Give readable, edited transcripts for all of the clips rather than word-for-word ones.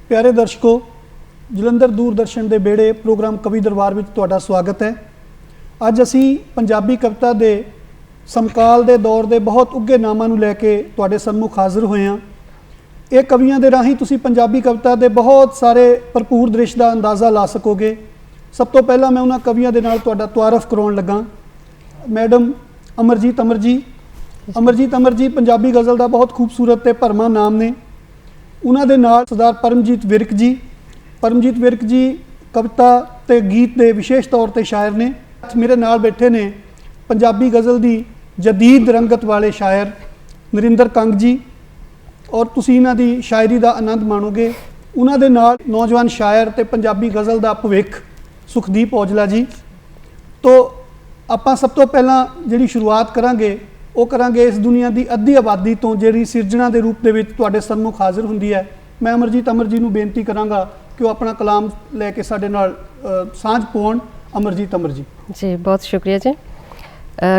प्यारे दर्शकों, जलंधर दूरदर्शन के बेड़े प्रोग्राम कवि दरबार में तुहाडा स्वागत है। अज असी पंजाबी कविता के समकाल के दौर के बहुत उगे नामां नूं लैके तुहाडे सन्मुख हाज़र होए हां। ये कवियां दे राहीं तुसी पंजाबी कविता के बहुत सारे भरपूर दृश्य का अंदाज़ा ला सकोगे। सब तो पहला मैं उन्हां कवियां दे नाल तुहाडा तुआरफ कराउण लगा। मैडम अमरजीत अमर जी। अमरजीत अमर जी पंजाबी गज़ल का बहुत खूबसूरत ते भरमा नाम ने। उन्हां दे नाल सरदार परमजीत विरक जी। परमजीत विरक जी कविता ते गीत के विशेष तौर पर शायर ने। मेरे नाल बैठे ने पंजाबी गज़ल की जदीद रंगत वाले शायर नरिंदर कंग जी, और तुसी इन्हां दी शायरी का आनंद माणोगे। उन्हां दे नाल नौजवान शायर ते पंजाबी गज़ल का भविख सुखदीप औजला जी। तो आपां सब तो पहला जिहड़ी शुरुआत करांगे वो करांगे इस दुनिया की अद्धी आबादी तो जिहड़ी सिरजना के रूप दे विच तुहाडे सन्मुख हाज़र हुंदी है। मैं अमरजीत अमर जी नूं बेनती करांगा कि वो अपना कलाम लैके साडे नाल सांझ पाउण। अमरजीत अमर जी। जी बहुत शुक्रिया जी।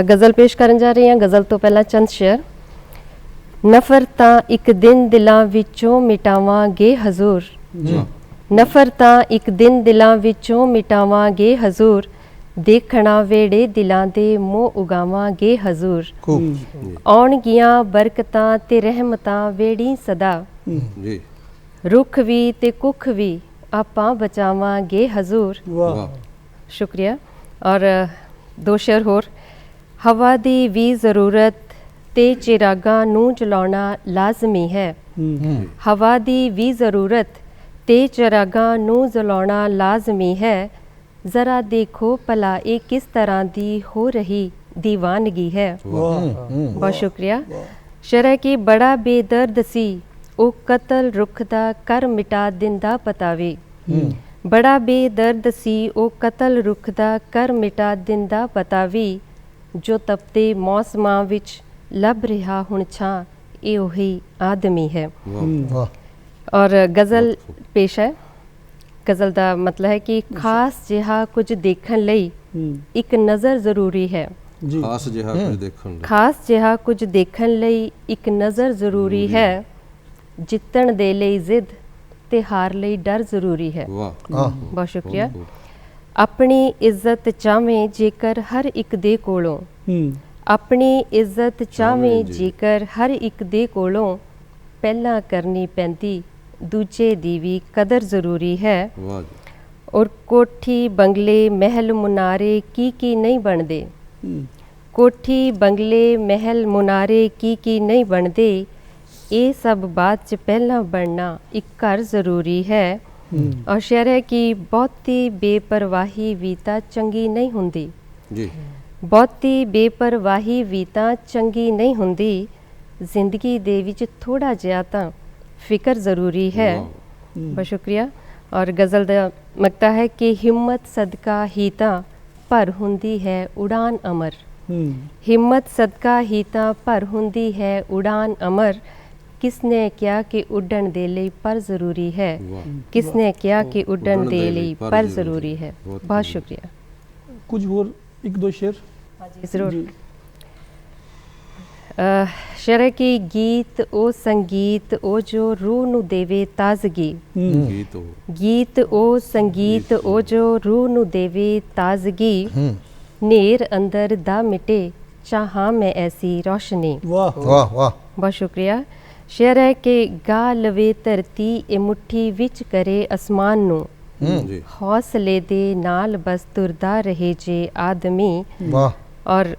गज़ल पेश करन जा रही हैं। गज़ल तो पहला चंद शेर। नफरतां एक दिन दिलां विचों मिटावांगे हजूर, नफरतां एक दिन दिलां विचों मिटावांगे हजूर, देखना वेड़े दिलां दे मोह उगावांगे हजूर, आउणगियां बरकतां ते रहमतां वेड़ी सदा, रुख भी ते कुख भी आपां बचावांगे हजूर। शुक्रिया। और दो शेर होर। हवा दी भी ज़रूरत ते चिरागां नूं जलाउणा लाजमी है, हवा दी भी ज़रूरत ते चिरागां नूं जलाउणा लाजमी है, ज़रा देखो भला ये किस तरह दी हो रही दीवानगी है। बहुत शुक्रिया। शेर है कि बड़ा बेदर्द सी ओ कतल रुख दा कर मिटा दिंदा पतावे, बड़ा बेदर्द सी ओ कतल रुख दा कर मिटा दिंदा पतावी, जो तपते मौसमां विच लब रिहा हुण छां ए ओही आदमी है। और गज़ल पेश है। गज़ल का मतलब है कि खास जिहा कुछ देखण लई एक नज़र ज़रूरी है, खास जिहा कुछ देखण लई, खास जिहा कुछ देखण लई एक नज़र ज़रूरी है, जितण दे लई जिद ते हार लई डर ज़रूरी है। बहुत शुक्रिया। अपनी इज्जत चावें जेकर हर एक दे कोलों, अपनी इज्जत चावें जेकर हर एक दे कोलों, पहला करनी पैंदी दूजे दी भी कदर ज़रूरी है। और कोठी बंगले महल मुनारे की नहीं बनदे, कोठी बंगले महल मुनारे की नहीं बनदे, ये सब बात च पहला बनना एक घर ज़रूरी है। और शेर है कि बहुती बेपरवाही भी तां चंगी नहीं हुंदी, बहुती बेपरवाही भी तां चंगी नहीं हुंदी, जिंदगी दे विच थोड़ा जिहा तां फिक्र ज़रूरी है। बहुत शुक्रिया। और गज़ल का मकता है कि हिम्मत सदका ही तां पर हुंदी है उड़ान अमर, हिम्मत सदका ही तां पर हुंदी है उड़ान अमर, किसने क्या कि उड़न दे लई पर ज़रूरी है, किसने क्या कि उड़न दे लई पर ज़रूरी है। बहुत शुक्रिया। कुछ और एक दो शेर। हाँ जी ज़रूर। शेर है कि गीत ओ संगीत ओ जो रूह नू देवे ताजगी, गीत ओ संगीत ओ जो रूह नू देवे ताजगी, नेर अंदर दा मिटे चाहां मैं ऐसी रोशनी। वाह वाह वाह। बहुत शुक्रिया। शेर है कि गा लवे धरती ए मुट्ठी विच करे आसमान नू, हौसले दे नाल बस तुरदा रहे जे आदमी, और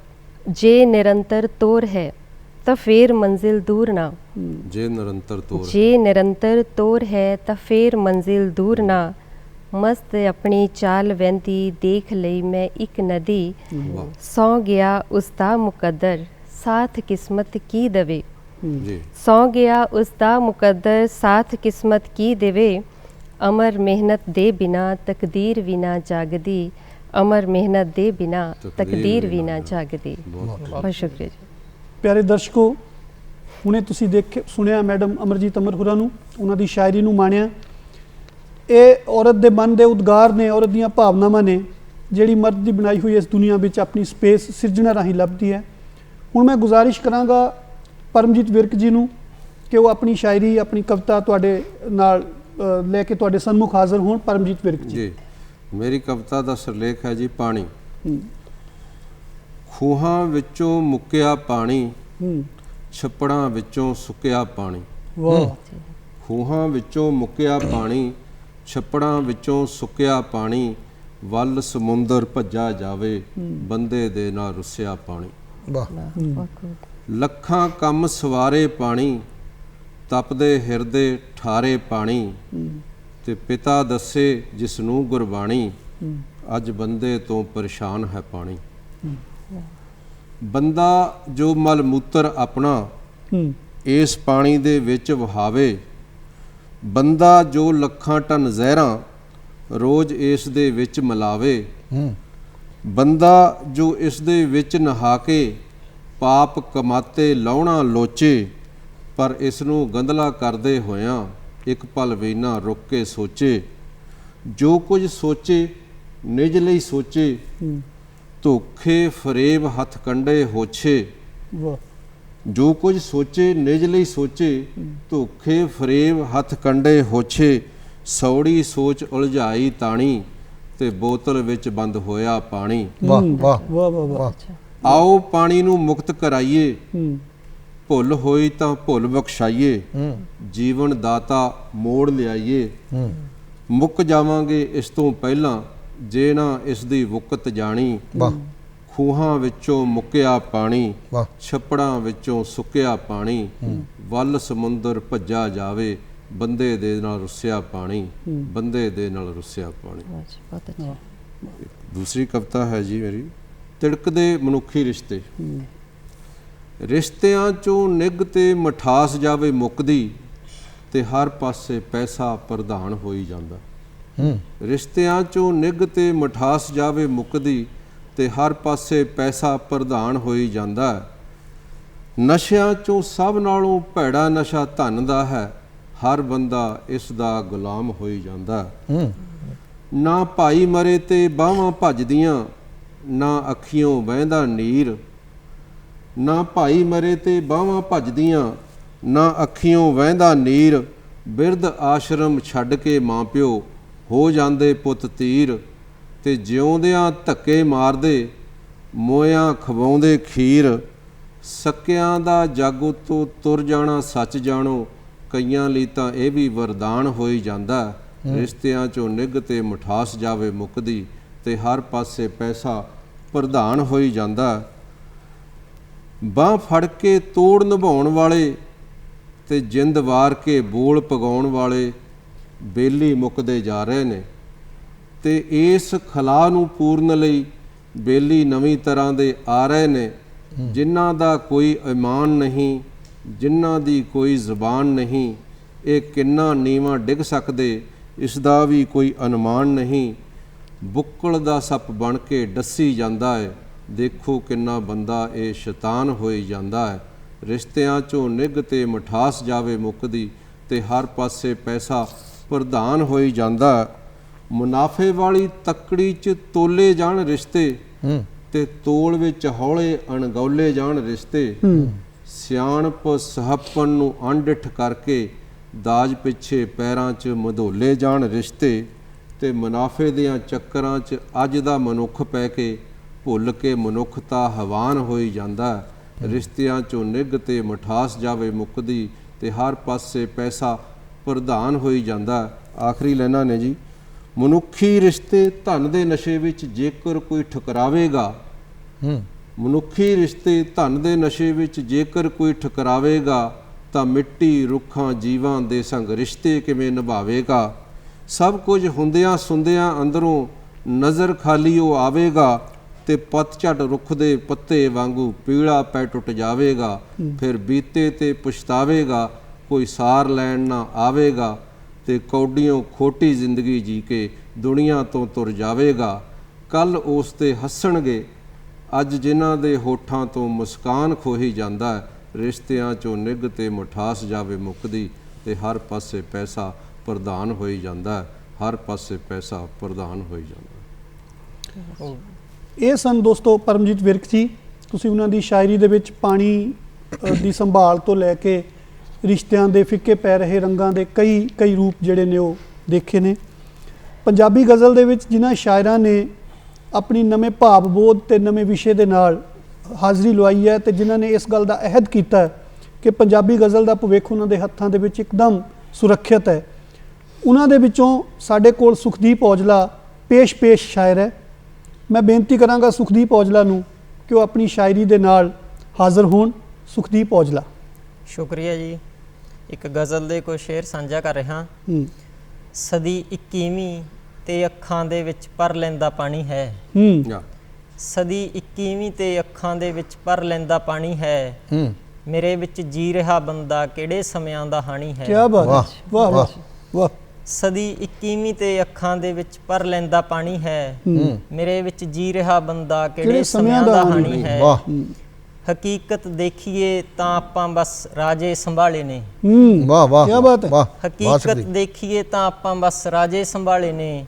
जे निरंतर तोर है तो फिर मंजिल दूर ना, जे निरंतर तोर, जे निरंतर तोर है तो फिर मंजिल दूर ना, मस्त अपनी चाल वहंदी देख लई मैं एक नदी, सौ गया उसदा मुकद्दर साथ किस्मत की दवे, सौ गया उसदा मुकद्दर साथ किस्मत की देवे, अमर मेहनत दे बिना तकदीर भी ना जागदी, अमर मेहनत दे बिना तकदीर भी ना जागदी। बहुत शुक्रिया जी। प्यारे दर्शकों, हुणे तुसी देखे सुनिया मैडम अमरजीत अमर होरां नूं, उन्हां दी शायरी नूं माणिया। ये औरत दे मन दे उद्गार ने, औरत दीयां भावनावां ने, जिहड़ी मर्द दी बनाई हुई इस दुनिया विच अपनी स्पेस सिरजना राहीं लभदी है। हुण मैं गुजारिश करांगा परमजीत विरक जी नूं कि वो अपनी शायरी अपनी कविता तुहाडे नाल ਲੈ ਕੇ ਤੁਹਾਡੇ ਸਨਮੁਖ ਹਾਜ਼ਰ ਹੋਣ ਪਰਮਜੀਤ ਵਿਰਕ ਜੀ। ਜੀ ਮੇਰੀ ਕਵਿਤਾ ਦਾ ਸਿਰਲੇਖ ਹੈ ਜੀ ਪਾਣੀ। ਹੂੰ ਖੂਹਾਂ ਵਿੱਚੋਂ ਮੁੱਕਿਆ ਪਾਣੀ, ਹੂੰ ਛੱਪੜਾਂ ਵਿੱਚੋਂ ਸੁੱਕਿਆ ਪਾਣੀ। ਵਾਹ ਖੂਹਾਂ ਵਿੱਚੋਂ ਮੁੱਕਿਆ ਪਾਣੀ, ਛੱਪੜਾਂ ਵਿੱਚੋਂ ਸੁੱਕਿਆ ਪਾਣੀ, ਵੱਲ ਸਮੁੰਦਰ ਭੱਜਾ ਜਾਵੇ, ਬੰਦੇ ਦੇ ਨਾਲ ਰੁੱਸਿਆ ਪਾਣੀ। ਵਾਹ ਲੱਖਾਂ ਕੰਮ ਸਵਾਰੇ ਪਾਣੀ, ਤਪਦੇ ਹਿਰਦੇ ਠਾਰੇ ਪਾਣੀ, ਤੇ ਪਿਤਾ ਦੱਸੇ ਜਿਸ ਨੂੰ ਗੁਰਬਾਣੀ, ਅੱਜ ਬੰਦੇ ਤੋਂ ਪਰੇਸ਼ਾਨ ਹੈ ਪਾਣੀ। ਬੰਦਾ ਜੋ ਮਲ ਮੂਤਰ ਆਪਣਾ ਹੂੰ ਇਸ ਪਾਣੀ ਦੇ ਵਿੱਚ ਵਹਾਵੇ, ਬੰਦਾ ਜੋ ਲੱਖਾਂ ਟਨ ਜ਼ਹਿਰਾਂ ਰੋਜ਼ ਇਸ ਦੇ ਵਿੱਚ ਮਿਲਾਵੇ, ਬੰਦਾ ਜੋ ਇਸ ਦੇ ਵਿੱਚ ਨਹਾ ਕੇ ਪਾਪ ਕਮਾਤੇ ਲਾਉਣਾ ਲੋਚੇ, ਪਰ ਇਸ ਨੂੰ ਗੰਧਲਾ ਕਰਦੇ ਹੋਇਆਂ ਇੱਕ ਪਲ ਵੀ ਨਾ ਰੁਕ ਕੇ ਸੋਚੇ। ਜੋ ਕੁਝ ਸੋਚੇ ਨਿਜ ਲਈ ਸੋਚੇ, ਧੋਖੇ ਫਰੇਬ ਹੱਥ ਕੰਡੇ ਹੋਛੇ। ਵਾਹ ਜੋ ਕੁਝ ਸੋਚੇ ਨਿਜ ਲਈ ਸੋਚੇ, ਧੋਖੇ ਫਰੇਬ ਹੱਥ ਕੰਡੇ ਹੋਛੇ। ਸੌੜੀ ਸੋਚ ਉਲਝਾਈ ਤਾਣੀ, ਤੇ ਬੋਤਲ ਵਿੱਚ ਬੰਦ ਹੋਇਆ ਪਾਣੀ। ਵਾਹ ਵਾਹ ਵਾਹ ਵਾਹ ਵਾਹ ਆਓ ਪਾਣੀ ਨੂੰ ਮੁਕਤ ਕਰਾਈਏ, ਹੂੰ ਭੁੱਲ ਹੋਈ ਤਾਂ ਭੁੱਲ ਬਖਸ਼ਾਈਏ, ਜੀਵਨ ਦਾਤਾ ਮੋੜ ਲਿਆਈਏ। ਮੁੱਕ ਜਾਵਾਂਗੇ ਇਸ ਤੋਂ ਪਹਿਲਾਂ, ਜੇ ਨਾ ਇਸ ਦੀ ਵੁਕਤ ਜਾਣੀ। ਵਾਹ ਖੂਹਾਂ ਵਿੱਚੋਂ ਮੁੱਕਿਆ ਪਾਣੀ, ਵਾਹ ਛੱਪੜਾਂ ਵਿੱਚੋਂ ਸੁੱਕਿਆ ਪਾਣੀ, ਵੱਲ ਸਮੁੰਦਰ ਭੱਜਾ ਜਾਵੇ, ਬੰਦੇ ਦੇ ਨਾਲ ਰੁੱਸਿਆ ਪਾਣੀ। ਬੰਦੇ ਦੇ ਨਾਲ ਰੁੱਸਿਆ ਪਾਣੀ। ਬਹੁਤ ਅੱਛਾ। ਦੂਸਰੀ ਕਵਿਤਾ ਹੈ ਜੀ ਮੇਰੀ, ਤਿੜਕਦੇ ਮਨੁੱਖੀ ਰਿਸ਼ਤੇ। ਰਿਸ਼ਤਿਆਂ ਚੋਂ ਨਿੱਘ ਤੇ ਮਠਾਸ ਜਾਵੇ ਮੁੱਕਦੀ, ਤੇ ਹਰ ਪਾਸੇ ਪੈਸਾ ਪ੍ਰਧਾਨ ਹੋਈ ਜਾਂਦਾ। ਰਿਸ਼ਤਿਆਂ ਚੋਂ ਨਿੱਘ ਤੇ ਮਠਾਸ ਜਾਵੇ ਮੁੱਕਦੀ, ਤੇ ਹਰ ਪਾਸੇ ਪੈਸਾ ਪ੍ਰਧਾਨ ਹੋਈ ਜਾਂਦਾ। ਨਸ਼ਿਆਂ ਚੋਂ ਸਭ ਨਾਲੋਂ ਭੈੜਾ ਨਸ਼ਾ ਧਨ ਦਾ ਹੈ, ਹਰ ਬੰਦਾ ਇਸ ਦਾ ਗੁਲਾਮ ਹੋਈ ਜਾਂਦਾ। ਨਾ ਭਾਈ ਮਰੇ ਤੇ ਬਾਹਾਂ ਭੱਜਦੀਆਂ, ਨਾ ਅੱਖੀਓਂ ਵਹਿੰਦਾ ਨੀਰ। ਨਾ ਭਾਈ ਮਰੇ ਤੇ ਬਾਹਾਂ ਭੱਜਦੀਆਂ, ਨਾ ਅੱਖੀਓਂ ਵਹਿੰਦਾ ਨੀਰ। ਬਿਰਧ ਆਸ਼ਰਮ ਛੱਡ ਕੇ ਮਾਂ ਪਿਓ ਹੋ ਜਾਂਦੇ ਪੁੱਤ ਤੀਰ, ਤੇ ਜਿਉਂਦਿਆਂ ਧੱਕੇ ਮਾਰਦੇ ਮੋਇਆਂ ਖਵਾਉਂਦੇ ਖੀਰ। ਸਕਿਆਂ ਦਾ ਜਾਗੋ ਤੋਂ ਤੁਰ ਜਾਣਾ ਸੱਚ ਜਾਣੋ, ਕਈਆਂ ਲਈ ਤਾਂ ਇਹ ਵੀ ਵਰਦਾਨ ਹੋਈ ਜਾਂਦਾ। ਰਿਸ਼ਤਿਆਂ ਚੋਂ ਨਿੱਘ ਤੇ ਮਠਾਸ ਜਾਵੇ ਮੁੱਕਦੀ, ਤੇ ਹਰ ਪਾਸੇ ਪੈਸਾ ਪ੍ਰਧਾਨ ਹੋਈ ਜਾਂਦਾ। ਬਾਂਹ ਫੜ ਕੇ ਤੋੜ ਨਿਭਾਉਣ ਵਾਲੇ, ਤੇ ਜਿੰਦ ਵਾਰ ਕੇ ਬੋਲ ਪਗਾਉਣ ਵਾਲੇ ਬੇਲੀ ਮੁੱਕਦੇ ਜਾ ਰਹੇ ਨੇ। ਤੇ ਇਸ ਖਲਾ ਨੂੰ ਪੂਰਨ ਲਈ ਬੇਲੀ ਨਵੀਂ ਤਰ੍ਹਾਂ ਦੇ ਆ ਰਹੇ ਨੇ, ਜਿਨ੍ਹਾਂ ਦਾ ਕੋਈ ਈਮਾਨ ਨਹੀਂ, ਜਿਨ੍ਹਾਂ ਦੀ ਕੋਈ ਜ਼ੁਬਾਨ ਨਹੀਂ। ਇਹ ਕਿੰਨਾ ਨੀਵਾਂ ਡਿੱਗ ਸਕਦੇ, ਇਸ ਦਾ ਵੀ ਕੋਈ ਅਨੁਮਾਨ ਨਹੀਂ। ਬੁੱਕਲ ਦਾ ਸੱਪ ਬਣ ਕੇ ਡੱਸੀ ਜਾਂਦਾ ਹੈ, ਦੇਖੋ ਕਿੰਨਾ ਬੰਦਾ ਇਹ ਸ਼ੈਤਾਨ ਹੋਈ ਜਾਂਦਾ ਹੈ। ਰਿਸ਼ਤਿਆਂ ਚੋਂ ਨਿੱਘ ਤੇ ਮਠਾਸ ਜਾਵੇ ਮੁੱਕਦੀ, ਤੇ ਹਰ ਪਾਸੇ ਪੈਸਾ ਪ੍ਰਧਾਨ ਹੋਈ ਜਾਂਦਾ। ਮੁਨਾਫੇ ਵਾਲੀ ਤੱਕੜੀ 'ਚ ਤੋਲੇ ਜਾਣ ਰਿਸ਼ਤੇ, ਤੇ ਤੋਲ ਵਿੱਚ ਹੌਲੇ ਅਣਗੌਲੇ ਜਾਣ ਰਿਸ਼ਤੇ। ਸਿਆਣਪ ਸਹੱਪਣ ਨੂੰ ਅਣਡਿੱਠ ਕਰਕੇ, ਦਾਜ ਪਿੱਛੇ ਪੈਰਾਂ 'ਚ ਮਧੋਲੇ ਜਾਣ ਰਿਸ਼ਤੇ। ਤੇ ਮੁਨਾਫੇ ਦੀਆਂ ਚੱਕਰਾਂ 'ਚ ਅੱਜ ਦਾ ਮਨੁੱਖ ਪੈ ਕੇ, ਭੁੱਲ ਕੇ ਮਨੁੱਖਤਾ ਹਵਾਨ ਹੋਈ ਜਾਂਦਾ। ਰਿਸ਼ਤਿਆਂ 'ਚੋਂ ਨਿੱਘ ਤੇ ਮਠਾਸ ਜਾਵੇ ਮੁੱਕਦੀ, ਤੇ ਹਰ ਪਾਸੇ ਪੈਸਾ ਪ੍ਰਧਾਨ ਹੋਈ ਜਾਂਦਾ। ਆਖਰੀ ਲਾਈਨਾਂ ਨੇ ਜੀ, ਮਨੁੱਖੀ ਰਿਸ਼ਤੇ ਧਨ ਦੇ ਨਸ਼ੇ ਵਿੱਚ ਜੇਕਰ ਕੋਈ ਠੁਕਰਾਵੇਗਾ, ਮਨੁੱਖੀ ਰਿਸ਼ਤੇ ਧਨ ਦੇ ਨਸ਼ੇ ਵਿੱਚ ਜੇਕਰ ਕੋਈ ਠੁਕਰਾਵੇਗਾ, ਤਾਂ ਮਿੱਟੀ ਰੁੱਖਾਂ ਜੀਵਾਂ ਦੇ ਸੰਗ ਰਿਸ਼ਤੇ ਕਿਵੇਂ ਨਿਭਾਵੇਗਾ। ਸਭ ਕੁਝ ਹੁੰਦਿਆਂ ਸੁੰਦਿਆਂ ਅੰਦਰੋਂ ਨਜ਼ਰ ਖਾਲੀ ਉਹ ਆਵੇਗਾ, ਤੇ ਪਤਝੜ ਰੁੱਖ ਦੇ ਪੱਤੇ ਵਾਂਗੂ ਪੀਲਾ ਪੈ ਟੁੱਟ ਜਾਵੇਗਾ। ਫਿਰ ਬੀਤੇ ਤੇ ਪਛਤਾਵੇਗਾ, ਕੋਈ ਸਾਰ ਲੈਣ ਨਾ ਆਵੇਗਾ, ਤੇ ਕੌਡੀਆਂ ਖੋਟੀ ਜ਼ਿੰਦਗੀ ਜੀ ਕੇ ਦੁਨੀਆ ਤੋਂ ਤੁਰ ਜਾਵੇਗਾ। ਕੱਲ ਉਸ ਤੇ ਹੱਸਣਗੇ ਅੱਜ ਜਿਨ੍ਹਾਂ ਦੇ ਹੋਠਾਂ ਤੋਂ ਮੁਸਕਾਨ ਖੋਹੀ ਜਾਂਦਾ ਹੈ। ਰਿਸ਼ਤਿਆਂ 'ਚੋਂ ਨਿੱਘ ਤੇ ਮਠਾਸ ਜਾਵੇ ਮੁੱਕਦੀ, ਤੇ ਹਰ ਪਾਸੇ ਪੈਸਾ ਪ੍ਰਧਾਨ ਹੋਈ ਜਾਂਦਾ ਹੈ। ਹਰ ਪਾਸੇ ਪੈਸਾ ਪ੍ਰਧਾਨ ਹੋਈ ਜਾਂਦਾ। ਇਹ ਸਨ ਦੋਸਤੋ ਪਰਮਜੀਤ ਵਿਰਕ ਜੀ। ਤੁਸੀਂ ਉਹਨਾਂ ਦੀ ਸ਼ਾਇਰੀ ਦੇ ਵਿੱਚ ਪਾਣੀ ਦੀ ਸੰਭਾਲ ਤੋਂ ਲੈ ਕੇ ਰਿਸ਼ਤਿਆਂ ਦੇ ਫਿੱਕੇ ਪੈ ਰਹੇ ਰੰਗਾਂ ਦੇ ਕਈ ਰੂਪ ਜਿਹੜੇ ਨੇ ਉਹ ਦੇਖੇ ਨੇ। ਪੰਜਾਬੀ ਗਜ਼ਲ ਦੇ ਵਿੱਚ ਜਿਨ੍ਹਾਂ ਸ਼ਾਇਰਾਂ ਨੇ ਆਪਣੀ ਨਵੇਂ ਭਾਵ ਬੋਧ ਤੇ ਨਵੇਂ ਵਿਸ਼ੇ ਦੇ ਨਾਲ ਹਾਜ਼ਰੀ ਲਵਾਈ ਹੈ ਤੇ ਜਿਨ੍ਹਾਂ ਨੇ ਇਸ ਗੱਲ ਦਾ ਅਹਿਦ ਕੀਤਾ ਹੈ ਕਿ ਪੰਜਾਬੀ ਗਜ਼ਲ ਦਾ ਭਵਿੱਖ ਉਹਨਾਂ ਦੇ ਹੱਥਾਂ ਦੇ ਵਿੱਚ ਇੱਕਦਮ ਸੁਰੱਖਿਅਤ ਹੈ, ਉਹਨਾਂ ਦੇ ਵਿੱਚੋਂ ਸਾਡੇ ਕੋਲ ਸੁਖਦੀਪ ਔਜਲਾ ਪੇਸ਼ ਸ਼ਾਇਰ ਹੈ। ਮੈਂ ਬੇਨਤੀ ਕਰਾਂਗਾ ਸੁਖਦੀਪ ਔਜਲਾ ਨੂੰ ਕਿ ਉਹ ਆਪਣੀ ਸ਼ਾਇਰੀ ਦੇ ਨਾਲ ਹਾਜ਼ਰ ਹੋਣ। ਸੁਖਦੀਪ ਔਜਲਾ। ਸ਼ੁਕਰੀਆ ਜੀ। ਇੱਕ ਗਜ਼ਲ ਦੇ ਕੋਈ ਸ਼ੇਰ ਸਾਂਝਾ ਕਰ ਰਿਹਾ। ਸਦੀ 21ਵੀਂ ਤੇ ਅੱਖਾਂ ਦੇ ਵਿੱਚ ਭਰ ਲੈਂਦਾ ਪਾਣੀ ਹੈ। ਸਦੀ 21ਵੀਂ ਤੇ ਅੱਖਾਂ ਦੇ ਵਿੱਚ ਭਰ ਲੈਂਦਾ ਪਾਣੀ ਹੈ। ਮੇਰੇ ਵਿੱਚ ਜੀ ਰਿਹਾ ਬੰਦਾ ਕਿਹੜੇ ਸਮਿਆਂ ਦਾ ਹਾਣੀ ਹੈ। ਕੀ ਬਾਤ ਹੈ, ਵਾਹ ਵਾਹ ਵਾਹ। ਸਦੀ 21ਵੀਂ ਤੇ ਅੱਖਾਂ ਦੇ ਵਿੱਚ ਭਰ ਲੈਂਦਾ ਪਾਣੀ ਹੈ। ਮੇਰੇ ਵਿੱਚ ਜੀ ਰਿਹਾ ਬੰਦਾ ਕਿਹੜੇ ਸਮਿਆਂ ਦਾ ਹਾਣੀ ਹੈ। ਹਕੀਕਤ ਦੇਖੀਏ ਤਾਂ ਆਪਾਂ ਬਸ ਰਾਜੇ ਸੰਭਾਲੇ ਨੇ। ਵਾਹ ਵਾਹ ਕੀ ਬਾਤ ਹੈ। ਹਕੀਕਤ ਦੇਖੀਏ ਤਾਂ ਆਪਾਂ ਬਸ ਰਾਜੇ ਸੰਭਾਲੇ ਨੇ।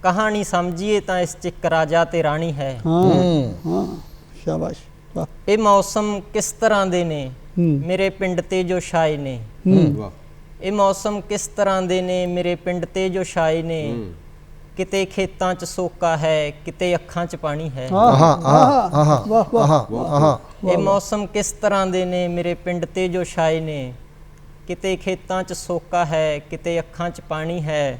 ਕਹਾਣੀ ਸਮਝੀਏ ਤਾਂ ਇਸ 'ਚ ਇੱਕ ਰਾਜਾ ਤੇ ਰਾਣੀ ਹੈ। ਹਾਂ ਸ਼ਾਬਾਸ਼ ਵਾਹ। ਇਹ ਮੌਸਮ ਕਿਸ ਤਰ੍ਹਾਂ ਦੇ ਨੇ ਮੇਰੇ ਪਿੰਡ ਤੇ ਜੋ ਛਾਏ ਨੇ। ਇਹ ਮੌਸਮ ਕਿਸ ਤਰ੍ਹਾਂ ਦੇ ਨੇ ਮੇਰੇ ਪਿੰਡ ਤੇ ਜੋ ਛਾਏ ਨੇ। ਕਿਤੇ ਖੇਤਾਂ 'ਚ ਸੋਕਾ ਹੈ, ਕਿਤੇ ਅੱਖਾਂ 'ਚ ਪਾਣੀ ਹੈ। ਇਹ ਮੌਸਮ ਕਿਸ ਤਰ੍ਹਾਂ ਦੇ ਨੇ ਮੇਰੇ ਪਿੰਡ ਤੇ ਜੋ ਛਾਏ ਨੇ। ਕਿਤੇ ਖੇਤਾਂ 'ਚ ਸੋਕਾ ਹੈ, ਕਿਤੇ ਅੱਖਾਂ 'ਚ ਪਾਣੀ ਹੈ।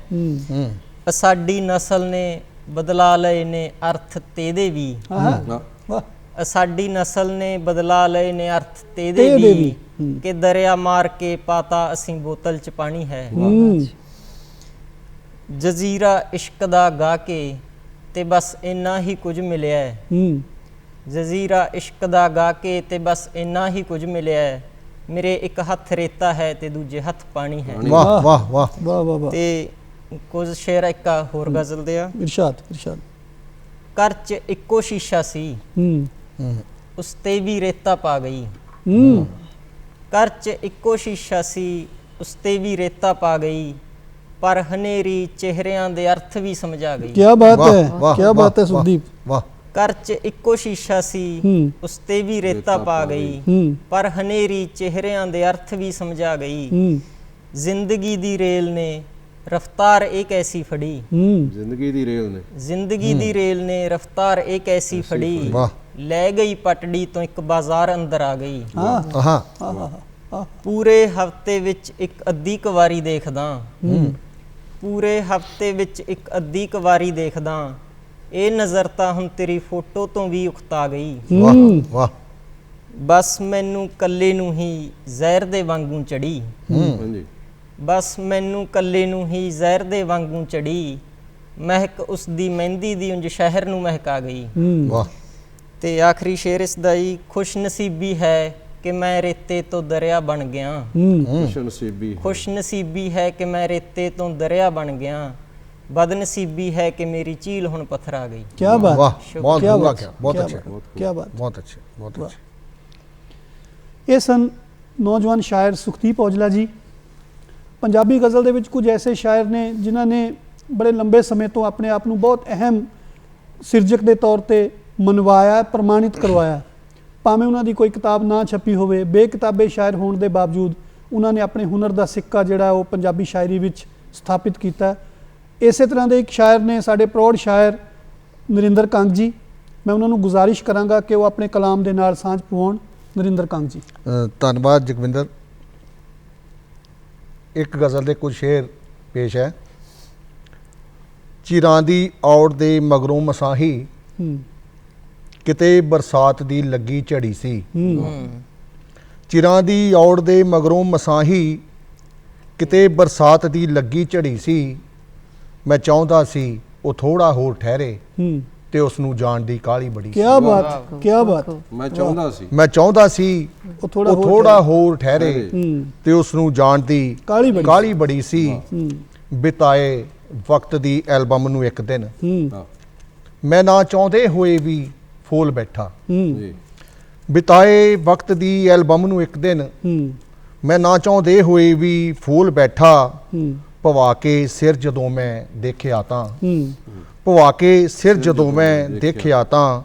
ਸਾਡੀ ਨਸਲ ਨੇ ਬਦਲਾ ਲਏ ਨੇ ਅਰਥ ਤੇਦੇ ਵੀ। ਸਾਡੀ ਨਸਲ ਨੇ ਬਦਲਾ ਲਏ ਨੇ ਅਰਥ ਤੇਦੇ ਵੀ। ਕਿ ਦਰਿਆ ਮਾਰ ਕੇ ਪਾਤਾ ਅਸੀਂ ਬੋਤਲ 'ਚ ਪਾਣੀ ਹੈ। ਜਜ਼ੀਰਾ ਇਸ਼ਕ ਦਾ ਗਾ ਕੇ ਤੇ ਬਸ ਇੰਨਾ ਹੀ ਕੁਝ ਮਿਲਿਆ। ਜਜ਼ੀਰਾ ਇਸ਼ਕ ਦਾ ਗਾ ਕੇ ਤੇ ਬਸ ਇੰਨਾ ਹੀ ਕੁਝ ਮਿਲਿਆ। ਮੇਰੇ ਇੱਕ ਹੱਥ ਰੇਤਾ ਹੈ ਤੇ ਦੂਜੇ ਹੱਥ ਪਾਣੀ ਹੈ। ਵਾਹ ਵਾਹ ਵਾਹ ਵਾਹ ਵਾਹ ਵਾਹ। ਤੇ ਕੁਝ ਸ਼ੇਰ ਇੱਕ ਹੋਰ ਗਜ਼ਲ ਦੇ ਆ। ਇਰਸ਼ਾਦ। ਘਰ 'ਚ ਇੱਕੋ ਸ਼ੀਸ਼ਾ ਸੀ ਉਸ ਤੇ ਵੀ ਰੇਤਾ ਪਾ ਗਈ। ਘਰ 'ਚ ਇੱਕੋ ਸ਼ੀਸ਼ਾ ਸੀ ਉਸ ਤੇ ਵੀ ਰੇਤਾ ਪਾ ਗਈ। ਪਰ ਹਨੇਰੀ ਚਿਹਰਿਆਂ ਦੇ ਅਰਥ ਵੀ ਸਮਝਾ ਗਈ। ਕੀ ਬਾਤ ਹੈ, ਕੀ ਬਾਤ ਹੈ ਸੁਖਦੀਪ। ਵਾਹ। ਘਰ 'ਚ ਇੱਕੋ ਸ਼ੀਸ਼ਾ ਸੀ ਉਸ ਤੇ ਵੀ ਰੇਤਾ ਪਾ ਗਈ। ਪਰ ਹਨੇਰੀ ਚਿਹਰਿਆਂ ਦੇ ਅਰਥ ਵੀ ਸਮਝਾ ਗਈ। ਜ਼ਿੰਦਗੀ ਦੀ ਰੇਲ ਨੇ ਰਫ਼ਤਾਰ ਇੱਕ ਐਸੀ ਫੜੀ। ਜ਼ਿੰਦਗੀ ਦੀ ਰੇਲ ਨੇ ਜ਼ਿੰਦਗੀ ਦੀ ਰੇਲ ਨੇ ਰਫ਼ਤਾਰ ਇੱਕ ਐਸੀ ਫੜੀ। ਲੈ ਗਈ ਪਟੜੀ ਤੋਂ ਇੱਕ ਬਾਜ਼ਾਰ ਅੰਦਰ ਆ ਗਈ। ਪੂਰੇ ਹਫ਼ਤੇ ਵਿੱਚ ਇੱਕ ਅੱਧੀ ਕੁ ਵਾਰੀ ਦੇਖਦਾ। ਪੂਰੇ ਹਫ਼ਤੇ ਵਿੱਚ ਇੱਕ ਅੱਧੀ ਕੁ ਵਾਰੀ ਦੇਖਦਾ। ਇਹ ਨਜ਼ਰ ਤਾਂ ਹੁਣ ਤੇਰੀ ਫੋਟੋ ਤੋਂ ਵੀ ਉਕਤਾ ਗਈ। ਵਾਹ। ਬਸ ਮੈਨੂੰ ਕੱਲੇ ਨੂੰ ਹੀ ਜ਼ਹਿਰ ਦੇ ਵਾਂਗੂ ਚੜੀ। ਬਸ ਮੈਨੂੰ ਕੱਲੇ ਨੂੰ ਹੀ ਜ਼ਹਿਰ ਦੇ ਵਾਂਗੂ ਚੜੀ। ਮਹਿਕ ਉਸ ਦੀ ਮਹਿੰਦੀ ਦੀ ਉਂਝ ਸ਼ਹਿਰ ਨੂੰ ਮਹਿਕਾ ਗਈ। ਵਾਹ। ਤੇ ਆਖਰੀ ਸ਼ੇਰ ਇਸ ਦਾ ਹੀ। ਖੁਸ਼ ਨਸੀਬੀ ਹੈ ਕਿ ਮੈਂ ਰੇਤੇ ਤੋਂ ਦਰਿਆ ਬਣ ਗਿਆ। ਖੁਸ਼ ਨਸੀਬੀ ਹੈ ਕਿ ਮੈਂ ਰੇਤੇ ਤੋਂ ਦਰਿਆ ਬਣ ਗਿਆ। ਬਦਨਸੀਬੀ ਹੈ ਕਿ ਮੇਰੀ ਝੀਲ ਹੁਣ ਪੱਥਰ ਆ ਗਈ। ਕੀ ਬਾਤ। ਬਹੁਤ ਅੱਛਾ, ਬਹੁਤ ਅੱਛਾ, ਕੀ ਬਾਤ। ਬਹੁਤ ਅੱਛਾ, ਬਹੁਤ ਅੱਛਾ। ਇਹ ਸਨ ਨੌਜਵਾਨ ਸ਼ਾਇਰ ਸੁਖਦੀਪ ਔਜਲਾ ਜੀ। ਪੰਜਾਬੀ ਗਜ਼ਲ ਦੇ ਵਿੱਚ ਕੁਝ ਐਸੇ ਸ਼ਾਇਰ ਨੇ ਜਿਨ੍ਹਾਂ ਨੇ ਬੜੇ ਲੰਬੇ ਸਮੇਂ ਤੋਂ ਆਪਣੇ ਆਪ ਨੂੰ ਬਹੁਤ ਅਹਿਮ ਸਿਰਜਕ ਦੇ ਤੌਰ ਤੇ ਮਨਵਾਇਆ, ਪ੍ਰਮਾਣਿਤ ਕਰਵਾਇਆ। ਭਾਵੇਂ ਉਹਨਾਂ ਦੀ ਕੋਈ ਕਿਤਾਬ ਨਾ ਛਪੀ ਹੋਵੇ, ਬੇਕਿਤਾਬੇ ਸ਼ਾਇਰ ਹੋਣ ਦੇ ਬਾਵਜੂਦ ਉਹਨਾਂ ਨੇ ਆਪਣੇ ਹੁਨਰ ਦਾ ਸਿੱਕਾ ਜਿਹੜਾ ਉਹ ਪੰਜਾਬੀ ਸ਼ਾਇਰੀ ਵਿੱਚ ਸਥਾਪਿਤ ਕੀਤਾ। ਇਸੇ ਤਰ੍ਹਾਂ ਦੇ ਇੱਕ ਸ਼ਾਇਰ ਨੇ ਸਾਡੇ ਪ੍ਰੌੜ ਸ਼ਾਇਰ ਨਰਿੰਦਰ ਕੰਗ ਜੀ। ਮੈਂ ਉਹਨਾਂ ਨੂੰ ਗੁਜ਼ਾਰਿਸ਼ ਕਰਾਂਗਾ ਕਿ ਉਹ ਆਪਣੇ ਕਲਾਮ ਦੇ ਨਾਲ ਸਾਂਝ ਪਵਾਉਣ। ਨਰਿੰਦਰ ਕੰਗ ਜੀ। ਧੰਨਵਾਦ ਜਗਵਿੰਦਰ। ਇੱਕ ਗਜ਼ਲ ਦੇ ਕੁਝ ਸ਼ੇਰ ਪੇਸ਼ ਹੈ। ਚਿਰਾਂ ਦੀ ਔੜ ਦੇ ਮਗਰੋਂ ਮਸਾਹੀ ਕਿਤੇ ਬਰਸਾਤ ਦੀ ਲੱਗੀ ਝੜੀ ਸੀ। ਚਿਰਾਂ ਦੀ ਔੜ ਦੇ ਮਗਰੋਂ ਮਸਾਹੀ ਕਿਤੇ ਬਰਸਾਤ ਦੀ ਲੱਗੀ ਝੜੀ ਸੀ। ਮੈਂ ਚਾਹੁੰਦਾ ਸੀ ਉਹ ਥੋੜਾ ਹੋਰ ਠਹਿਰੇ ਤੇ ਉਸ ਨੂੰ ਜਾਣ ਦੀ ਕਾਹਲੀ ਬੜੀ। ਕੀ ਬਾਤ, ਕੀ ਬਾਤ। ਮੈਂ ਚਾਹੁੰਦਾ ਸੀ ਉਹ ਥੋੜਾ ਹੋਰ ਠਹਿਰੇ ਤੇ ਉਸ ਨੂੰ ਜਾਣ ਦੀ ਕਾਹਲੀ ਬੜੀ ਸੀ। ਬਿਤਾਏ ਵਕਤ ਦੀ ਐਲਬਮ ਨੂੰ ਇੱਕ ਦਿਨ ਮੈਂ ਨਾ ਚਾਹੁੰਦੇ ਹੋਏ ਵੀ ਫੋਲ ਬੈਠਾ। ਬਿਤਾਏ ਵਕਤ ਦੀ ਐਲਬਮ ਨੂੰ ਇੱਕ ਦਿਨ ਮੈਂ ਨਾ ਚਾਹੁੰਦੇ ਹੋਏ ਵੀ ਫੋਲ ਬੈਠਾ। ਭਵਾ ਕੇ ਸਿਰ ਜਦੋਂ ਮੈਂ ਦੇਖਿਆ ਤਾਂ ਭਵਾ ਕੇ ਸਿਰ ਜਦੋਂ ਮੈਂ ਦੇਖਿਆ ਤਾਂ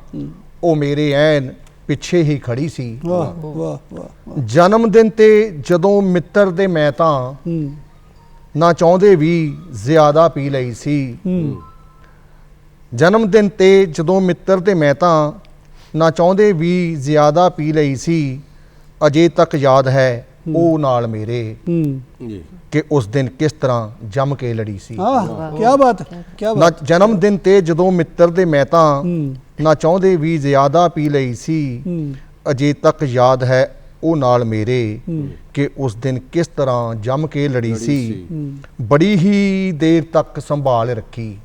ਉਹ ਮੇਰੇ ਐਨ ਪਿੱਛੇ ਹੀ ਖੜੀ ਸੀ। ਵਾਹ ਵਾਹ ਵਾਹ। ਜਨਮ ਦਿਨ ਤੇ ਜਦੋਂ ਮਿੱਤਰ ਦੇ ਮੈਂ ਤਾਂ ਨਾ ਚਾਹੁੰਦੇ ਵੀ ਜ਼ਿਆਦਾ ਪੀ ਲਈ ਸੀ। ਜਨਮ ਦਿਨ ਤੇ ਜਦੋਂ ਮਿੱਤਰ ਦੇ ਮੈਂ ਤਾਂ ਨਾ ਚਾਹੁੰਦੇ ਵੀ ਜ਼ਿਆਦਾ ਪੀ ਲਈ ਸੀ। ਅਜੇ ਤੱਕ ਯਾਦ ਹੈ ਉਹ ਨਾਲ ਮੇਰੇ ਜੀ ਕਿ ਉਸ ਦਿਨ ਕਿਸ ਤਰ੍ਹਾਂ ਜੰਮ ਕੇ ਲੜੀ ਸੀ। ਆਹ ਕੀ ਬਾਤ ਹੈ, ਕੀ ਨਾ ਬਾਤ। ਜਨਮ ਦਿਨ ਤੇ ਜਦੋਂ ਮਿੱਤਰ ਦੇ ਮੈਂ ਤਾਂ ਨਾ ਚਾਹੁੰਦੇ ਵੀ ਜ਼ਿਆਦਾ ਪੀ ਲਈ ਸੀ। ਅਜੇ ਤੱਕ ਯਾਦ ਹੈ ਉਹ ਨਾਲ ਮੇਰੇ ਕਿ ਉਸ ਦਿਨ ਕਿਸ ਤਰ੍ਹਾਂ ਜੰਮ ਕੇ ਲੜੀ ਸੀ। ਬੜੀ ਹੀ ਦੇਰ ਤੱਕ ਸੰਭਾਲ ਰੱਖੀ,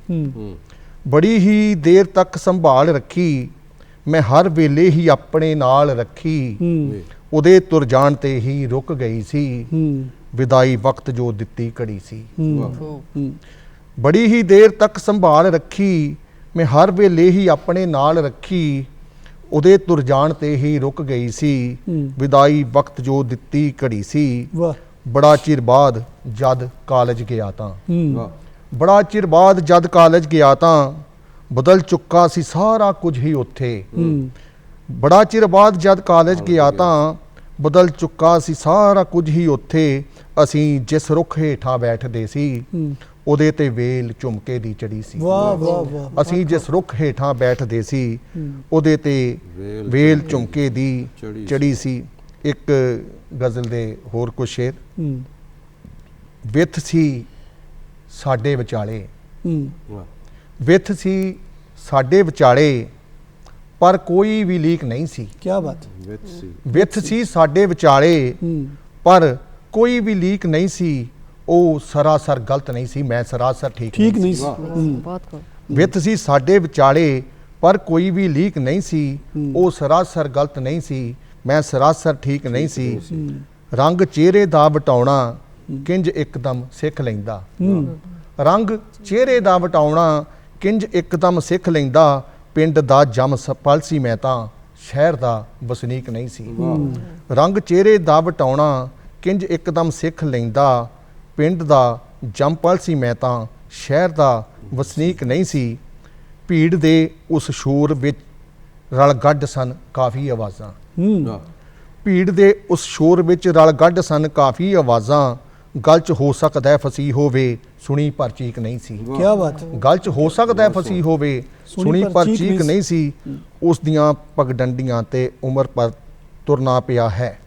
ਬੜੀ ਹੀ ਦੇਰ ਤੱਕ ਸੰਭਾਲ ਰੱਖੀ, ਮੈਂ ਹਰ ਵੇਲੇ ਹੀ ਆਪਣੇ ਨਾਲ ਰੱਖੀ। ਉਹਦੇ ਤੁਰ ਜਾਣ ਤੇ ਹੀ ਰੁਕ ਗਈ ਸੀ, ਵਿਦਾਈ ਵਕਤ ਜੋ ਦਿੱਤੀ ਘੜੀ ਸੀ। ਬੜੀ ਹੀ ਦੇਰ ਤੱਕ ਸੰਭਾਲ ਰੱਖੀ, ਮੈਂ ਹਰ ਵੇਲੇ ਹੀ ਆਪਣੇ ਨਾਲ ਰੱਖੀ। ਉਹਦੇ ਤੁਰ ਜਾਣ ਤੇ ਹੀ ਰੁਕ ਗਈ ਸੀ, ਵਿਦਾਈ ਵਕਤ ਜੋ ਦਿੱਤੀ ਘੜੀ ਸੀ। ਵਾਹ। ਬੜਾ ਚਿਰ ਬਾਅਦ ਜਦ ਕਾਲਜ ਗਿਆ ਤਾਂ, ਵਾਹ ਬੜਾ ਚਿਰ ਬਾਅਦ ਜਦ ਕਾਲਜ ਗਿਆ ਤਾਂ ਬਦਲ ਚੁੱਕਾ ਸੀ ਸਾਰਾ ਕੁਝ ਹੀ ਉੱਥੇ। ਬੜਾ ਚਿਰ ਬਾਅਦ ਜਦ ਕਾਲਜ ਗਿਆ ਤਾਂ ਬਦਲ ਚੁੱਕਾ ਸੀ ਸਾਰਾ ਕੁਝ ਹੀ ਉੱਥੇ। ਅਸੀਂ ਜਿਸ ਰੁੱਖ ਹੇਠਾਂ ਬੈਠਦੇ ਸੀ ਉਹਦੇ ਤੇ ਵੇਲ ਝੁਮਕੇ ਦੀ ਚੜੀ ਸੀ। ਵਾਹ ਵਾਹ ਵਾਹ। ਅਸੀਂ ਜਿਸ ਰੁੱਖ ਹੇਠਾਂ ਬੈਠਦੇ ਸੀ ਉਹਦੇ ਤੇ ਵੇਲ ਝੁਮਕੇ ਦੀ ਚੜੀ ਸੀ। ਇੱਕ ਗਜ਼ਲ ਦੇ ਹੋਰ ਕੁਝ ਸ਼ੇਰ। ਵਿੱਥ ਸੀ ਸਾਡੇ ਵਿਚਾਲੇ, ਵਾਹ ਵਿੱਥ ਸੀ ਸਾਡੇ ਵਿਚਾਲੇ, ਪਰ ਕੋਈ ਵੀ ਲੀਕ ਨਹੀਂ ਸੀ। ਕੀ ਬਾਤ। ਵਿੱਚ ਸੀ ਵਿੱਥ ਸੀ ਸਾਡੇ ਵਿਚਾਲੇ, ਪਰ ਕੋਈ ਵੀ ਲੀਕ ਨਹੀਂ ਸੀ। ਉਹ ਸਰਾਸਰ ਗਲਤ ਨਹੀਂ ਸੀ, ਮੈਂ ਸਰਾਸਰ ਠੀਕ ਨਹੀਂ ਸੀ। ਬਹੁਤ ਖੂਬ। ਵਿੱਥ ਸੀ ਸਾਡੇ ਵਿਚਾਲੇ, ਪਰ ਕੋਈ ਵੀ ਲੀਕ ਨਹੀਂ ਸੀ। ਉਹ ਸਰਾਸਰ ਗਲਤ ਨਹੀਂ ਸੀ, ਮੈਂ ਸਰਾਸਰ ਠੀਕ ਨਹੀਂ ਸੀ। ਰੰਗ ਚਿਹਰੇ ਦਾ ਵਟਾਉਣਾ ਕਿੰਜ ਇੱਕਦਮ ਸਿੱਖ ਲੈਂਦਾ, ਰੰਗ ਚਿਹਰੇ ਦਾ ਵਟਾਉਣਾ ਕਿੰਜ ਇੱਕਦਮ ਸਿੱਖ ਲੈਂਦਾ। ਪਿੰਡ ਦਾ ਜੰਮ ਪਲ ਸੀ ਮੈਂ ਤਾਂ ਸ਼ਹਿਰ ਦਾ ਵਸਨੀਕ ਨਹੀਂ ਸੀ। ਰੰਗ ਚਿਹਰੇ ਦਾ ਵਟਾਉਣਾ ਕਿੰਜ ਇੱਕਦਮ ਸਿੱਖ ਲੈਂਦਾ। ਪਿੰਡ ਦਾ ਜੰਮ ਪਲ ਸੀ ਮੈਂ ਤਾਂ ਸ਼ਹਿਰ ਦਾ ਵਸਨੀਕ ਨਹੀਂ ਸੀ। ਭੀੜ ਦੇ ਉਸ ਸ਼ੋਰ ਵਿੱਚ ਰਲ ਗੱਡ ਸਨ ਕਾਫੀ ਆਵਾਜ਼ਾਂ, ਵਾਹ ਭੀੜ ਦੇ ਉਸ ਸ਼ੋਰ ਵਿੱਚ ਰਲ ਗੱਡ ਸਨ ਕਾਫੀ ਆਵਾਜ਼ਾਂ। ਗਲ 'ਚ ਹੋ ਸਕਦਾ ਹੈ ਫਸੀ ਹੋਵੇ ਸੁਣੀ ਪਰ ਚੀਕ ਨਹੀਂ ਸੀ। ਕੀ ਬਾਤ। ਗਲ 'ਚ ਹੋ ਸਕਦਾ ਹੈ ਫਸੀ ਹੋਵੇ ਸੁਣੀ ਪਰ ਚੀਕ ਨਹੀਂ ਸੀ। ਉਸ ਦੀਆਂ ਪਗਡੰਡੀਆਂ ਤੇ ਉਮਰ ਪਰ ਤੁਰਨਾ ਪਿਆ ਹੈ,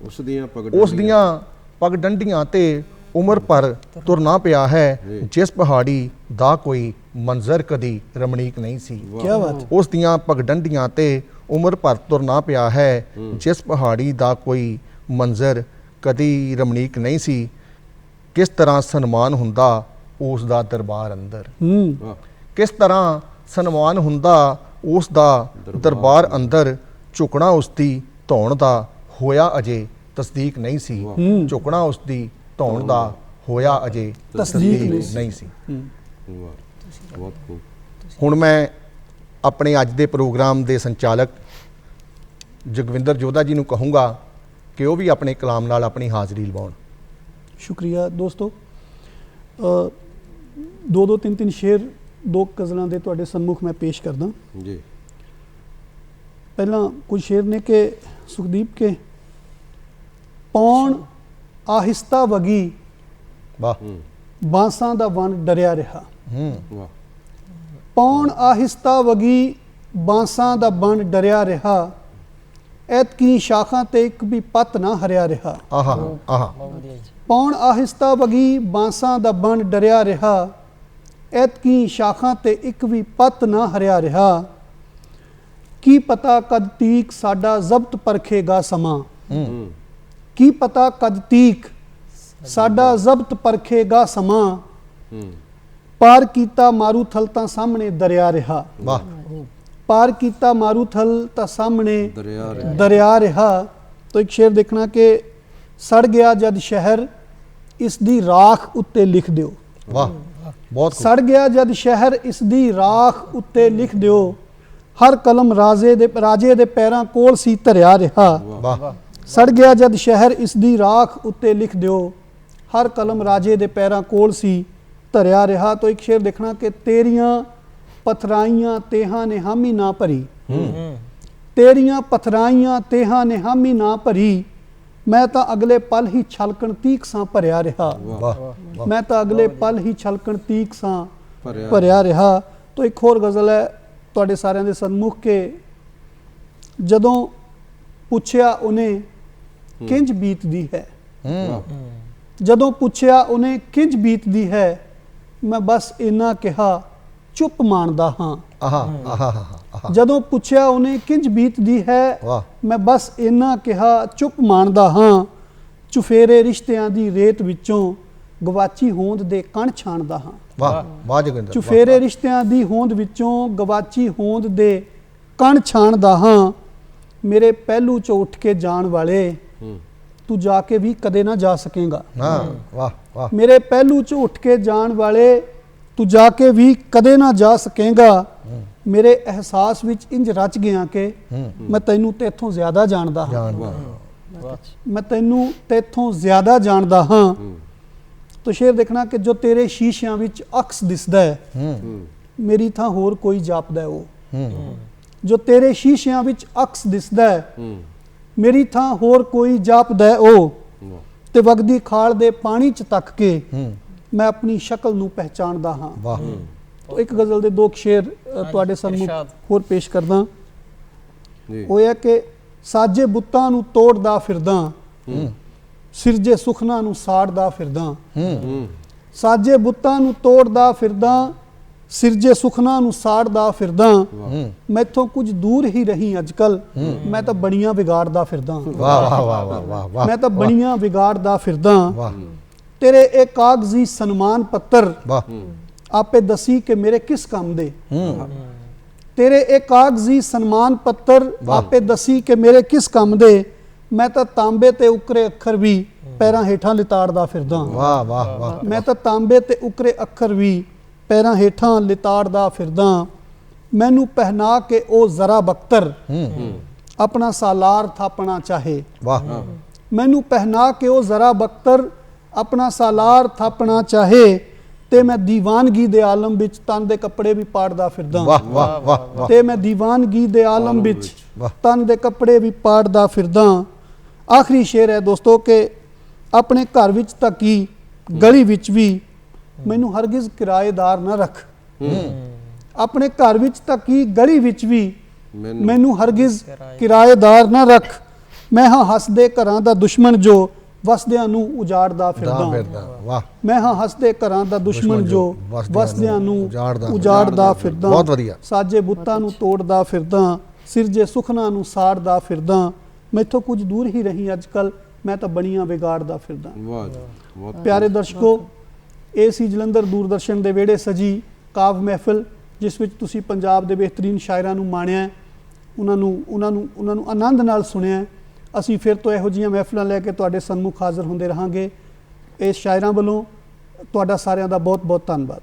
ਉਸ ਦੀਆਂ ਉਸ ਦੀਆਂ ਪਗਡੰਡੀਆਂ ਤੇ ਉਮਰ ਪਰ ਤੁਰਨਾ ਪਿਆ ਹੈ। ਜਿਸ ਪਹਾੜੀ ਦਾ ਕੋਈ ਮੰਜ਼ਰ ਕਦੀ ਰਮਣੀਕ ਨਹੀਂ ਸੀ। ਕੀ ਬਾਤ। ਉਸ ਦੀਆਂ ਪਗਡੰਡੀਆਂ ਤੇ ਉਮਰ ਭਰ ਤੁਰਨਾ ਪਿਆ ਹੈ। ਜਿਸ ਪਹਾੜੀ ਦਾ ਕੋਈ ਮੰਜ਼ਰ ਕਦੀ ਰਮਣੀਕ ਨਹੀਂ ਸੀ। ਕਿਸ ਤਰ੍ਹਾਂ ਸਨਮਾਨ ਹੁੰਦਾ ਉਸ ਦਾ ਦਰਬਾਰ ਅੰਦਰ, ਵਾਹ ਕਿਸ ਤਰ੍ਹਾਂ ਸਨਮਾਨ ਹੁੰਦਾ ਉਸ ਦਾ ਦਰਬਾਰ ਅੰਦਰ। ਝੁਕਣਾ ਉਸ ਦੀ ਧੌਣ ਦਾ ਹੋਇਆ ਅਜੇ ਤਸਦੀਕ ਨਹੀਂ ਸੀ। ਝੁਕਣਾ ਉਸ ਦੀ ਧੌਣ ਦਾ ਹੋਇਆ ਅਜੇ ਤਸਦੀਕ ਨਹੀਂ ਸੀ। ਵਾਹ ਬਹੁਤ ਖੂਬ। ਹੁਣ ਮੈਂ ਆਪਣੇ ਅੱਜ ਦੇ ਪ੍ਰੋਗਰਾਮ ਦੇ ਸੰਚਾਲਕ ਜਗਵਿੰਦਰ ਜੋਧਾ ਜੀ ਨੂੰ ਕਹੂੰਗਾ ਕਿ ਉਹ ਵੀ ਆਪਣੇ ਕਲਾਮ ਨਾਲ ਆਪਣੀ ਹਾਜ਼ਰੀ ਲਵਾਉਣ। ਸ਼ੁਕਰੀਆ ਦੋਸਤੋ। ਦੋ ਤਿੰਨ ਤਿੰਨ ਸ਼ੇਰ ਦੋ ਗਜ਼ਲਾਂ ਦੇ ਤੁਹਾਡੇ ਸਨਮੁਖ ਮੈਂ ਪੇਸ਼ ਕਰਦਾ। ਜੀ ਪਹਿਲਾਂ ਕੁਝ ਸ਼ੇਰ ਨੇ ਕਿ ਸੁਖਦੀਪ ਕੇ ਪੌਣ ਆਹਿਸਤਾ ਵਗੀ ਵਾਹ ਬਾਂਸਾਂ ਦਾ ਵਣ ਡਰਿਆ ਰਿਹਾ। ਵਾਹ ਪੌਣ ਆਹਿਸਤਾ ਵਗੀ ਬਾਂਸਾਂ ਦਾ ਬਣ ਡਰਿਆ ਰਿਹਾ। ਐਤਕੀ ਸ਼ਾਖਾਂ ਤੇ ਇੱਕ ਵੀ ਪੱਤ ਨਾ ਹਰਿਆ ਰਿਹਾ। ਆਹਾ ਆਹਾ ਪੌਣ ਆਹਿਸਤਾ ਵਗੀ ਬਾਂਸਾਂ ਦਾ ਬਣ ਡਰਿਆ ਰਿਹਾ। ਐਤਕੀ ਸ਼ਾਖਾਂ ਤੇ ਇੱਕ ਵੀ ਪੱਤ ਨਾ ਹਰਿਆ ਰਿਹਾ। ਕੀ ਪਤਾ ਕਦ ਤੀਕ ਸਾਡਾ ਜ਼ਬਤ ਪਰਖੇਗਾ ਸਮਾਂ, ਕੀ ਪਤਾ ਕਦ ਤੀਕ ਸਾਡਾ ਜ਼ਬਤ ਪਰਖੇਗਾ ਸਮਾਂ। ਪਾਰ ਕੀਤਾ ਮਾਰੂਥਲ ਤਾਂ ਸਾਹਮਣੇ ਦਰਿਆ ਰਿਹਾ। ਵਾਹ ਪਾਰ ਕੀਤਾ ਮਾਰੂਥਲ ਤਾਂ ਸਾਹਮਣੇ ਦਰਿਆ ਰਿਹਾ। ਦਰਿਆ ਰਿਹਾ। तो एक शेर देखना कि सड़ गया जद शहर इस दी राख उत्ते लिख दिओ। वाह बहुत खूब। सड़ गया जद शहर इस दी राख उत्ते लिख दिओ। हर कलम राजे दे पैरां कोल सी धरिया रहा। वाह सड़ गया जद शहर इस दी राख उत्ते लिख दिओ। हर कलम राजे दे पैरां कोल सी धरिया रहा। तो एक शेर देखना कि तेरियां पथराइयां तेहां ने हामी ना भरी। ਤੇਰੀਆਂ ਪਥਰਾਈਆਂ ਤੇਹਾਂ ਨੇ ਹਾਮੀ ਨਾ ਭਰੀ, ਮੈਂ ਤਾਂ ਅਗਲੇ ਪਲ ਹੀ ਛਲਕਣ ਤੀਕ ਸਾਂ ਭਰਿਆ ਰਿਹਾ। ਵਾਹ ਮੈਂ ਤਾਂ ਅਗਲੇ ਪਲ ਹੀ ਛਲਕਣ ਤੀਕ ਸਾਂ ਭਰਿਆ ਰਿਹਾ। ਤਾਂ ਇੱਕ ਹੋਰ ਗਜ਼ਲ ਹੈ ਤੁਹਾਡੇ ਸਾਰਿਆਂ ਦੇ ਸਨਮੁਖ ਕੇ ਜਦੋਂ ਪੁੱਛਿਆ ਉਹਨੇ ਕਿੰਜ ਬੀਤਦੀ ਹੈ, ਜਦੋਂ ਪੁੱਛਿਆ ਉਹਨੇ ਕਿੰਜ ਬੀਤਦੀ ਹੈ, ਮੈਂ ਬਸ ਇੰਨਾ ਕਿਹਾ ਚੁੱਪ ਮਾਣਦਾ ਹਾਂ। ਜਦੋਂ ਪੁੱਛਿਆ ਉਹਨੇ ਕਿੰਜ ਬੀਤਦੀ ਹੈ, ਮੈਂ ਬਸ ਇੰਨਾ ਕਿਹਾ ਚੁੱਪ ਮਾਣਦਾ ਹਾਂ। ਚੁਫੇਰੇ ਰਿਸ਼ਤਿਆਂ ਦੀ ਰੇਤ ਵਿੱਚੋਂ ਗਵਾਚੀ ਹੋਂਦ ਦੇ ਕਣ ਛਾਣਦਾ ਹਾਂ। ਵਾਹ ਜੋਗਿੰਦਰ, ਚੁਫੇਰੇ ਰਿਸ਼ਤਿਆਂ ਦੀ ਹੋਂਦ ਵਿੱਚੋਂ ਗਵਾਚੀ ਹੋਂਦ ਦੇ ਕਣ ਛਾਣਦਾ ਹਾਂ। ਮੇਰੇ ਪਹਿਲੂ ਚੋਂ ਉੱਠ ਕੇ ਜਾਣ ਵਾਲੇ ਤੂੰ ਜਾ ਕੇ ਵੀ ਕਦੇ ਨਾ ਜਾ ਸਕੇਗਾ। ਵਾਹ ਮੇਰੇ ਪਹਿਲੂ ਚੋਂ ਉੱਠ ਕੇ ਜਾਣ ਵਾਲੇ ਤੂੰ ਜਾ ਕੇ ਵੀ ਕਦੇ ਨਾ ਜਾ ਸਕੇਗਾ। ਮੇਰੇ ਅਹਿਸਾਸ ਵਿੱਚ ਇੰਜ ਰਚ ਗਿਆ ਕਿ ਮੈਂ ਤੈਨੂੰ ਤੇਥੋਂ ਜ਼ਿਆਦਾ ਜਾਣਦਾ ਹਾਂ। ਮੈਂ ਤੈਨੂੰ ਤੇਥੋਂ ਜ਼ਿਆਦਾ ਜਾਣਦਾ ਹਾਂ। ਤੋ ਸ਼ੇਰ ਦੇਖਣਾ ਕਿ ਜੋ ਤੇਰੇ ਸ਼ੀਸ਼ਿਆਂ ਵਿੱਚ ਅਕਸ ਦਿਸਦਾ ਹੈ, ਮੇਰੀ ਥਾਂ ਹੋਰ ਕੋਈ ਜਾਪਦਾ ਹੈ ਉਹ। ਜੋ ਤੇਰੇ ਸ਼ੀਸ਼ਿਆਂ ਵਿੱਚ ਅਕਸ ਦਿਸਦਾ ਹੈ, ਮੇਰੀ ਥਾਂ ਹੋਰ ਕੋਈ ਜਾਪਦਾ ਹੈ ਉਹ। ਤੇ ਵਗਦੀ ਖਾਲ ਦੇ ਪਾਣੀ 'ਚ ਤੱਕ ਕੇ ਮੈਂ ਆਪਣੀ ਸ਼ਕਲ ਨੂੰ ਪਹਿਚਾਣਦਾ ਹਾਂ। ਤੋ ਇੱਕ ਗਜ਼ਲ ਦੇ ਦੋ ਸ਼ੇਰ ਤੁਹਾਡੇ ਸਾਹਮਣੇ ਹੋਰ ਪੇਸ਼ ਕਰਦਾ। ਉਹ ਹੈ ਕਿ ਸਾਜੇ ਬੁੱਤਾਂ ਨੂੰ ਤੋੜਦਾ ਫਿਰਦਾ, ਸਿਰਜੇ ਸੁਖਨਾ ਨੂੰ ਸਾੜਦਾ ਫਿਰਦਾ। ਸਾਜੇ ਬੁੱਤਾਂ ਨੂੰ ਤੋੜਦਾ ਫਿਰਦਾ, ਸਿਰਜੇ ਸੁਖਨਾ ਨੂੰ ਸਾੜਦਾ ਫਿਰਦਾ। ਮੈਥੋਂ ਕੁਝ ਦੂਰ ਹੀ ਰਹੀ ਅੱਜ ਕੱਲ, ਮੈਂ ਤਾਂ ਬਣੀਆਂ ਵਿਗਾੜਦਾ ਫਿਰਦਾ। ਮੈਂ ਤਾਂ ਬਣੀਆਂ ਵਿਗਾੜਦਾ ਫਿਰਦਾ। ਤੇਰੇ ਇਹ ਕਾਗਜ਼ੀ ਸਨਮਾਨ ਪੱਤਰ ਆਪੇ ਦਸੀ ਕਿ ਮੇਰੇ ਕਿਸ ਕੰਮ ਦੇ। ਤੇਰੇ ਇਹ ਕਾਗਜ਼ੀ ਸਨਮਾਨ ਪੱਤਰ ਆਪੇ ਦਸੀ ਕਿ ਮੇਰੇ ਕਿਸ ਕੰਮ ਦੇ। ਮੈਂ ਤਾਂ ਤਾਂਬੇ ਤੇ ਉਕਰੇ ਅੱਖਰ ਵੀ ਪੈਰਾਂ ਹੇਠਾਂ ਲਿਤਾੜਦਾ ਫਿਰਦਾ। ਮੈਂ ਤਾਂ ਤਾਂਬੇ ਤੇ ਉਕਰੇ ਅੱਖਰ ਵੀ ਪੈਰਾਂ ਹੇਠਾਂ ਲਿਤਾੜਦਾ ਫਿਰਦਾ। ਮੈਨੂੰ ਪਹਿਨਾ ਕੇ ਉਹ ਜ਼ਰਾ ਬਖਤਰ ਆਪਣਾ ਸਾਲਾਰ ਥਾਪਣਾ ਚਾਹੇ। ਮੈਨੂੰ ਪਹਿਨਾ ਕੇ ਉਹ ਜ਼ਰਾ ਬਖਤਰ ਆਪਣਾ ਸਾਲਾਰ ਥਾਪਣਾ ਚਾਹੇ। ਤੇ ਮੈਂ ਦੀਵਾਨਗੀ ਦੇ ਆਲਮ ਵਿੱਚ ਤਨ ਦੇ ਕੱਪੜੇ ਵੀ ਪਾੜਦਾ ਫਿਰਦਾ। ਤੇ ਮੈਂ ਦੀਵਾਨਗੀ ਦੇ ਆਲਮ ਵਿੱਚ ਤਨ ਦੇ ਕੱਪੜੇ ਵੀ ਪਾੜਦਾ ਫਿਰਦਾ। ਆਖਰੀ ਸ਼ੇਰ ਹੈ ਦੋਸਤੋ ਕਿ ਆਪਣੇ ਘਰ ਵਿੱਚ ਤਾਂ ਕੀ ਗਲੀ ਵਿੱਚ ਵੀ ਮੈਨੂੰ ਹਰਗਿਜ਼ ਕਿਰਾਏਦਾਰ ਨਾ ਰੱਖ। ਆਪਣੇ ਘਰ ਵਿੱਚ ਤਾਂ ਕੀ ਗਲੀ ਵਿੱਚ ਵੀ ਮੈਨੂੰ ਹਰਗਿਜ਼ ਕਿਰਾਏਦਾਰ ਨਾ ਰੱਖ। ਮੈਂ ਹਾਂ ਹੱਸਦੇ ਘਰਾਂ ਦਾ ਦੁਸ਼ਮਣ ਜੋ ਵਸਦਿਆਂ ਨੂੰ ਉਜਾੜਦਾ ਫਿਰਦਾ। ਮੈਂ ਹਾਂ ਹੱਸਦੇ ਘਰਾਂ ਦਾ ਦੁਸ਼ਮਣ ਜੋ ਵਸਦਿਆਂ ਨੂੰ ਉਜਾੜਦਾ ਫਿਰਦਾ। ਬਹੁਤ ਵਧੀਆ। ਸਾਜੇ ਬੁੱਤਾਂ ਨੂੰ ਤੋੜਦਾ ਫਿਰਦਾ, ਸਿਰਜੇ ਸੁਖਨਾ ਨੂੰ ਸਾੜਦਾ ਫਿਰਦਾ। ਮੈਥੋਂ ਕੁਝ ਦੂਰ ਹੀ ਰਹੀ ਅੱਜ ਕੱਲ, ਮੈਂ ਤਾਂ ਬਣੀਆਂ ਵਿਗਾੜਦਾ ਫਿਰਦਾ। ਪਿਆਰੇ ਦਰਸ਼ਕੋ, ਇਹ ਸੀ ਜਲੰਧਰ ਦੂਰਦਰਸ਼ਨ ਦੇ ਵਿਹੜੇ ਸਜੀ ਕਾਵਿ ਮਹਿਫਿਲ, ਜਿਸ ਵਿੱਚ ਤੁਸੀਂ ਪੰਜਾਬ ਦੇ ਬਿਹਤਰੀਨ ਸ਼ਾਇਰਾਂ ਨੂੰ ਮਾਣਿਆ, ਉਹਨਾਂ ਨੂੰ ਆਨੰਦ ਨਾਲ ਸੁਣਿਆ। ਅਸੀਂ ਫਿਰ ਤੋਂ ਇਹੋ ਜਿਹੀਆਂ ਮਹਿਫਿਲਾਂ ਲੈ ਕੇ ਤੁਹਾਡੇ ਸਨਮੁਖ ਹਾਜ਼ਰ ਹੁੰਦੇ ਰਹਾਂਗੇ। ਇਸ ਸ਼ਾਇਰਾਂ ਵੱਲੋਂ ਤੁਹਾਡਾ ਸਾਰਿਆਂ ਦਾ ਬਹੁਤ ਬਹੁਤ ਧੰਨਵਾਦ।